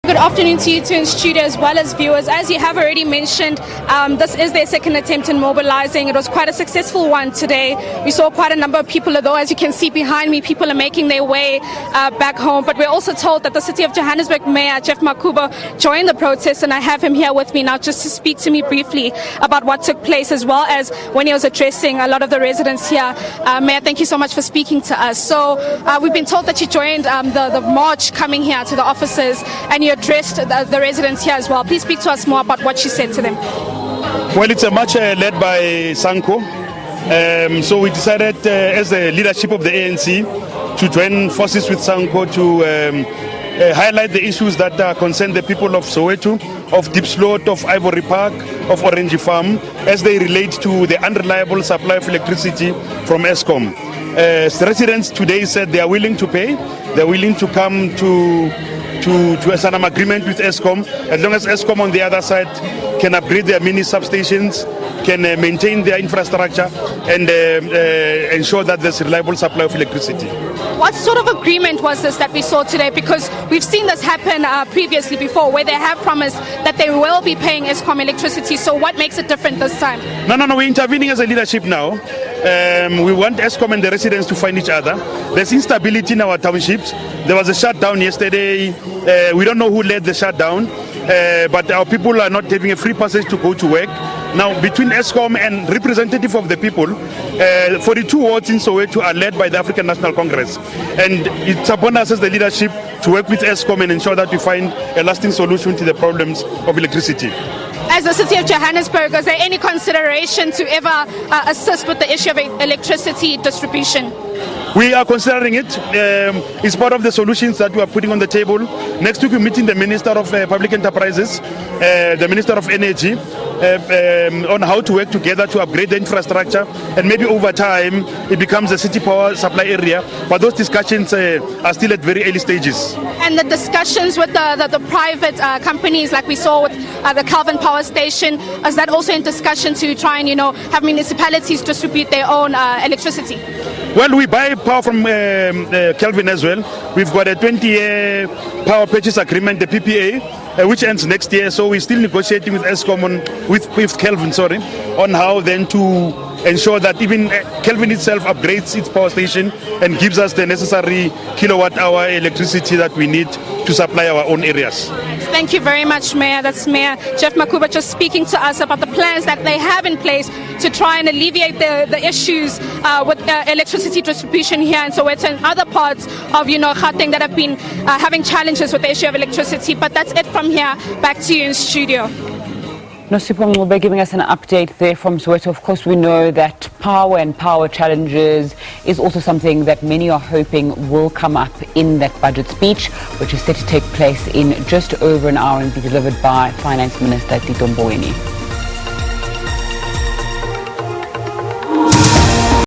Good afternoon to you two in studio as well as viewers. As you have already mentioned, this is their second attempt in mobilizing. It was quite a successful one today. We saw quite a number of people, although as you can see behind me, people are making their way back home. But we're also told that the City of Johannesburg Mayor Geoff Makhubo joined the protest, and I have him here with me now just to speak to me briefly about what took place, as well as when he was addressing a lot of the residents here. Mayor, thank you so much for speaking to us. So we've been told that you joined the march coming here to the offices, and you addressed the residents here as well. Please speak to us more about what you said to them. Well, it's a march led by SANCO. So we decided as the leadership of the ANC to join forces with SANCO to highlight the issues that concern the people of Soweto, of Diepkloof, of Ivory Park, of Orange Farm, as they relate to the unreliable supply of electricity from Eskom. Residents today said they are willing to pay, they're willing to come to an agreement with Eskom, as long as Eskom on the other side can upgrade their mini substations, can maintain their infrastructure, and ensure that there's reliable supply of electricity. What sort of agreement was this that we saw today? Because we've seen this happen previously before, where they have promised that they will be paying Eskom electricity. So what makes it different this time? No, we're intervening as a leadership now. We want Eskom and the residents to find each other. There's instability in our townships. There was a shutdown yesterday. We don't know who led the shutdown, but our people are not having a free passage to go to work. Now, between Eskom and representative of the people, 42 wards in Soweto are led by the African National Congress. And it's upon us as the leadership to work with Eskom and ensure that we find a lasting solution to the problems of electricity. As the City of Johannesburg, is there any consideration to ever assist with the issue of electricity distribution? We are considering it. It's part of the solutions that we are putting on the table. Next week we're meeting the Minister of Public Enterprises, the Minister of Energy, on how to work together to upgrade the infrastructure, and maybe over time it becomes a city power supply area. But those discussions are still at very early stages. And the discussions with the private companies, like we saw with the Calvin Power Station, is that also in discussion to try and have municipalities distribute their own electricity? Well, we buy power from Calvin as well. We've got a 20-year power purchase agreement, the PPA, which ends next year. So we're still negotiating with Eskom with Calvin, on how then to ensure that even Calvin itself upgrades its power station and gives us the necessary kilowatt-hour electricity that we need to supply our own areas. Thank you very much, Mayor. That's Mayor Geoff Makhubo just speaking to us about the plans that they have in place to try and alleviate the issues with electricity distribution here in Soweto and other parts of Gauteng that have been having challenges with the issue of electricity. But that's it from here. Back to you in studio. Nosipho Mncube giving us an update there from Soweto. Of course, we know that power and power challenges is also something that many are hoping will come up in that budget speech, which is set to take place in just over an hour and be delivered by Finance Minister Tito Mboweni.